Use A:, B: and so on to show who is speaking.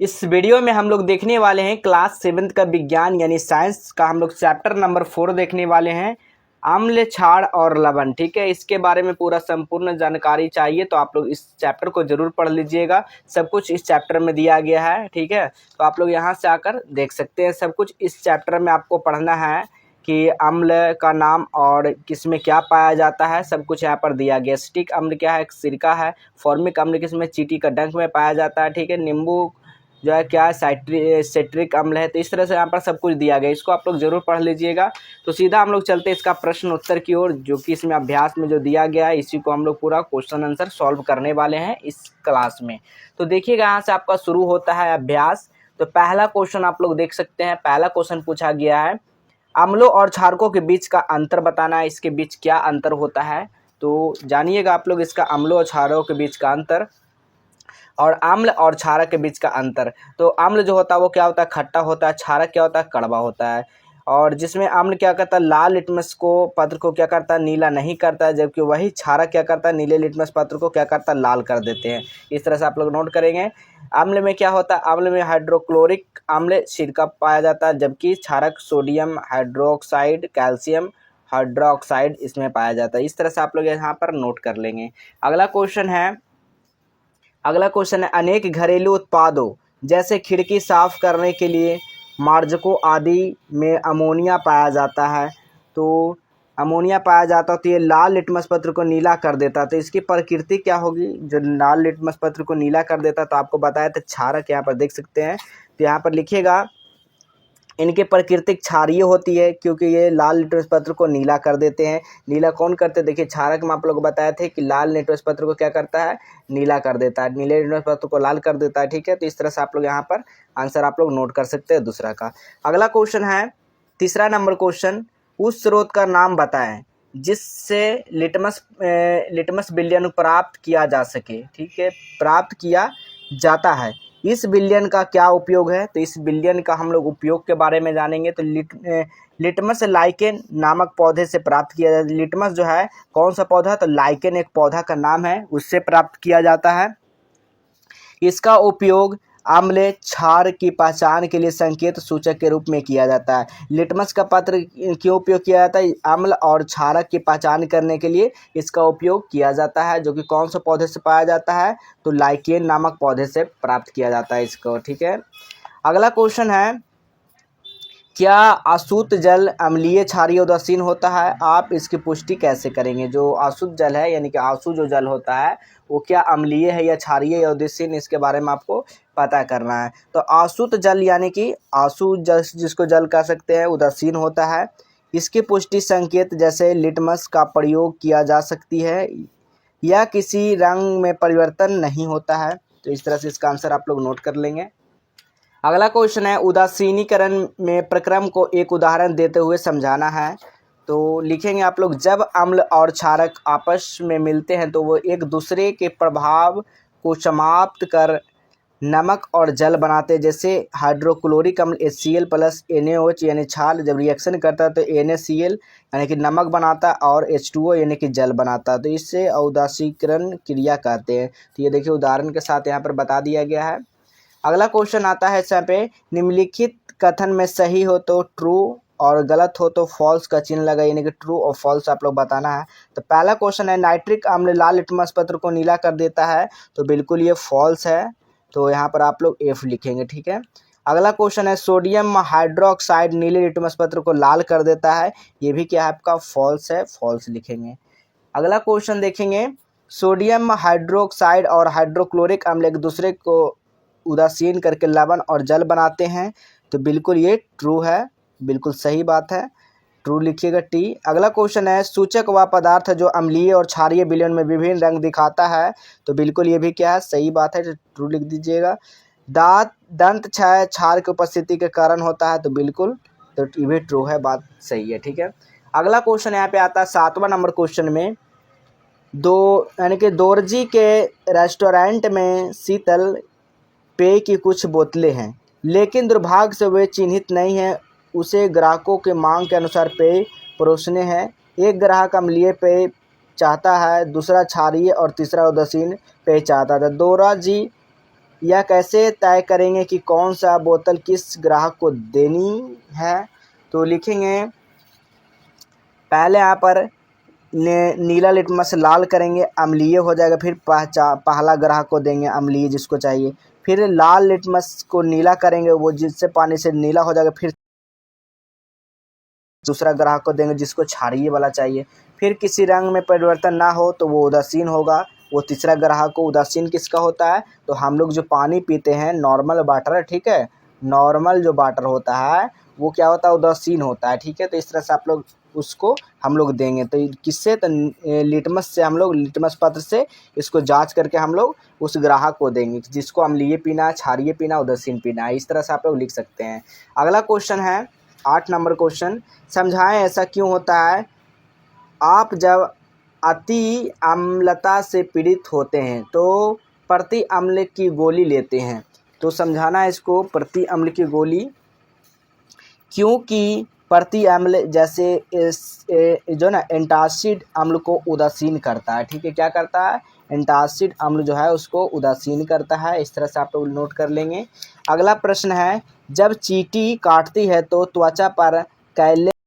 A: इस वीडियो में हम लोग देखने वाले हैं क्लास 7th का विज्ञान यानी साइंस का हम लोग चैप्टर नंबर 4 देखने वाले हैं, अम्ल, क्षार और लवण। ठीक है, इसके बारे में पूरा संपूर्ण जानकारी चाहिए तो आप लोग इस चैप्टर को जरूर पढ़ लीजिएगा। सब कुछ इस चैप्टर में दिया गया है। ठीक है, तो आप लोग यहाँ से आकर देख सकते हैं। सब कुछ इस चैप्टर में आपको पढ़ना है कि अम्ल का नाम और किसमें क्या पाया जाता है, सब कुछ यहाँ पर दिया गया। एसिटिक अम्ल क्या है, सिरका है। फॉर्मिक अम्ल किसमें, चींटी का डंक में पाया जाता है। ठीक है, नींबू जो है क्या है, सेट्रिक अम्ल है। तो इस तरह से यहाँ पर सब कुछ दिया गया, इसको आप लोग जरूर पढ़ लीजिएगा। तो सीधा हम लोग चलते हैं इसका प्रश्न उत्तर की ओर, जो कि इसमें अभ्यास में जो दिया गया है इसी को हम लोग पूरा क्वेश्चन आंसर सॉल्व करने वाले हैं इस क्लास में। तो देखिएगा, यहाँ से आपका शुरू होता है अभ्यास। तो पहला क्वेश्चन आप लोग देख सकते हैं। पहला क्वेश्चन पूछा गया है, अम्लों और क्षारकों के बीच का अंतर बताना है। इसके बीच क्या अंतर होता है तो जानिएगा आप लोग इसका, अम्लों और क्षारकों के बीच का अंतर और अम्ल और क्षारक के बीच का अंतर। तो अम्ल जो होता है वो क्या होता है, खट्टा होता है। क्षारक क्या होता है, कड़वा होता है। और जिसमें अम्ल क्या करता है, लाल लिटमस को पत्र को क्या करता है, नीला नहीं करता है, जबकि वही क्षारक क्या करता है, नीले लिटमस पत्र को क्या करता है, लाल कर देते हैं। इस तरह से आप लोग नोट करेंगे। अम्ल में क्या होता है, अम्ल में हाइड्रोक्लोरिक अम्ल सिरका पाया जाता है, जबकि क्षारक सोडियम हाइड्रोक्साइड, कैल्शियम हाइड्रोक्साइड इसमें पाया जाता है। इस तरह से आप लोग यहाँ पर नोट कर लेंगे। अगला क्वेश्चन है, अनेक घरेलू उत्पादों जैसे खिड़की साफ करने के लिए, मार्जकों आदि में अमोनिया पाया जाता है। तो अमोनिया पाया जाता है तो ये लाल लिटमस पत्र को नीला कर देता है। तो इसकी प्रकृति क्या होगी, जो लाल लिटमस पत्र को नीला कर देता है? तो आपको बताया था क्षारक, यहाँ पर देख सकते हैं। तो यहाँ पर लिखिएगा, इनके प्रकृतिक क्षारीय होती है, क्योंकि ये लाल लिटमस पत्र को नीला कर देते हैं। नीला कौन करते हैं, देखिए क्षारक में आप लोग बताए थे कि लाल लिटमस पत्र को क्या करता है, नीला कर देता है, नीले लिटमस पत्र को लाल कर देता है। ठीक है, तो इस तरह से आप लोग यहाँ पर आंसर आप लोग नोट कर सकते हैं दूसरा का। अगला क्वेश्चन है, तीसरा नंबर क्वेश्चन, उस स्रोत का नाम बताएं जिससे लिटमस विलयन प्राप्त किया जा सके। ठीक है, प्राप्त किया जाता है। इस विलयन का क्या उपयोग है? तो इस विलयन का हम लोग उपयोग के बारे में जानेंगे। तो लिटमस लाइकेन नामक पौधे से प्राप्त किया जाता है। लिटमस जो है कौन सा पौधा? तो लाइकेन एक पौधा का नाम है, उससे प्राप्त किया जाता है। इसका उपयोग अम्ल क्षार की पहचान के लिए संकेत सूचक के रूप में किया जाता है। लिटमस का पत्र क्यों उपयोग किया जाता है? अम्ल और क्षारक की पहचान करने के लिए इसका उपयोग किया जाता है, जो कि कौन से पौधे से पाया जाता है? तो लाइकेन नामक पौधे से प्राप्त किया जाता है इसको। ठीक है, अगला क्वेश्चन है, क्या अशुद्ध जल अम्लीय, क्षारीय, उदासीन होता है? आप इसकी पुष्टि कैसे करेंगे? जो अशुद्ध जल है यानी कि आंसू जो जल होता है वो क्या अम्लीय है या क्षारीय या उदासीन, इसके बारे में आपको पता करना है। तो अशुद्ध जल यानी कि आंसू जल, जिसको जल कह सकते हैं, उदासीन होता है। इसकी पुष्टि संकेत जैसे लिटमस का प्रयोग किया जा सकती है, या किसी रंग में परिवर्तन नहीं होता है। तो इस तरह से इसका आंसर आप लोग नोट कर लेंगे। अगला क्वेश्चन है, उदासीनीकरण में प्रक्रम को एक उदाहरण देते हुए समझाना है। तो लिखेंगे आप लोग, जब अम्ल और क्षारक आपस में मिलते हैं तो वो एक दूसरे के प्रभाव को समाप्त कर नमक और जल बनाते हैं। जैसे हाइड्रोक्लोरिक अम्ल HCl प्लस NaOH यानी क्षार जब रिएक्शन करता है तो NaCl यानी कि नमक बनाता है और H2O यानी कि जल बनाता है। तो इससे औदासीकरण क्रिया कहते हैं। तो ये देखिए उदाहरण के साथ यहाँ पर बता दिया गया है। अगला क्वेश्चन आता है यहाँ पे, निम्नलिखित कथन में सही हो तो ट्रू और गलत हो तो फॉल्स का चिन्ह लगा, यानी कि ट्रू और फॉल्स आप लोग बताना है। तो पहला क्वेश्चन है, नाइट्रिक अम्ल लाल लिटमस पत्र को नीला कर देता है। तो बिल्कुल ये फॉल्स है, तो यहाँ पर आप लोग F लिखेंगे। ठीक है, अगला क्वेश्चन है, सोडियम हाइड्रोक्साइड नीले लिटमस पत्र को लाल कर देता है। ये भी क्या है आपका, फॉल्स है, फॉल्स लिखेंगे। अगला क्वेश्चन देखेंगे, सोडियम हाइड्रोक्साइड और हाइड्रोक्लोरिक अम्ल एक दूसरे को उदासीन करके लवण और जल बनाते हैं। तो बिल्कुल ये ट्रू है, बिल्कुल सही बात है, ट्रू लिखिएगा T। अगला क्वेश्चन है, सूचक वह पदार्थ जो अम्लीय और क्षारीय विलयन में विभिन्न रंग दिखाता है। तो बिल्कुल ये भी क्या है, सही बात है, तो ट्रू लिख दीजिएगा। दंत क्षय क्षार की उपस्थिति के कारण होता है। तो बिल्कुल, तो ये भी ट्रू है, बात सही है। ठीक है, अगला क्वेश्चन यहाँ पे आता है 7वां नंबर क्वेश्चन में, यानी कि दोरजी के रेस्टोरेंट में शीतल पेय की कुछ बोतलें हैं, लेकिन दुर्भाग्य से वे चिन्हित नहीं हैं। उसे ग्राहकों के मांग के अनुसार पेय परोसने हैं। एक ग्राहक अम्लीय पेय चाहता है, दूसरा क्षारीय और तीसरा उदासीन पेय चाहता था। दोरा जी यह कैसे तय करेंगे कि कौन सा बोतल किस ग्राहक को देनी है? तो लिखेंगे पहले यहाँ पर नीला लिटमस लाल करेंगे, अम्लीय हो जाएगा, फिर पहला ग्राहक को देंगे अम्लीय जिसको चाहिए, फिर लाल लिटमस को नीला करेंगे, वो जिससे पानी से नीला हो जाएगा, फिर दूसरा ग्राहक को देंगे जिसको क्षारीय वाला चाहिए, फिर किसी रंग में परिवर्तन ना हो तो वो उदासीन होगा, वो तीसरा ग्राहक को उदासीन किसका होता है? तो हम लोग जो पानी पीते हैं नॉर्मल वाटर, ठीक है, नॉर्मल जो वाटर होता है वो क्या होता है? उदासीन होता है, ठीक है। तो इस तरह से आप लोग उसको हम लोग देंगे। तो किससे? तो लिटमस से, हम लोग लिटमस पत्र से इसको जांच करके हम लोग उस ग्राहक को देंगे जिसको अम्लीय पीना है, क्षारीय पीना, उदासीन पीना है। इस तरह से आप लोग लिख सकते हैं। अगला क्वेश्चन है 8 नंबर क्वेश्चन, समझाएं ऐसा क्यों होता है? आप जब अति अम्लता से पीड़ित होते हैं तो प्रति अम्ल की गोली लेते हैं। तो समझाना है इसको, प्रति अम्ल की गोली, क्योंकि प्रति अम्ल जैसे जो ना एंटासिड अम्ल को उदासीन करता है, ठीक है। क्या करता है? एंटासिड अम्ल जो है उसको उदासीन करता है। इस तरह से आप लोग नोट कर लेंगे। अगला प्रश्न है, जब चींटी काटती है तो त्वचा पर कैल्शियम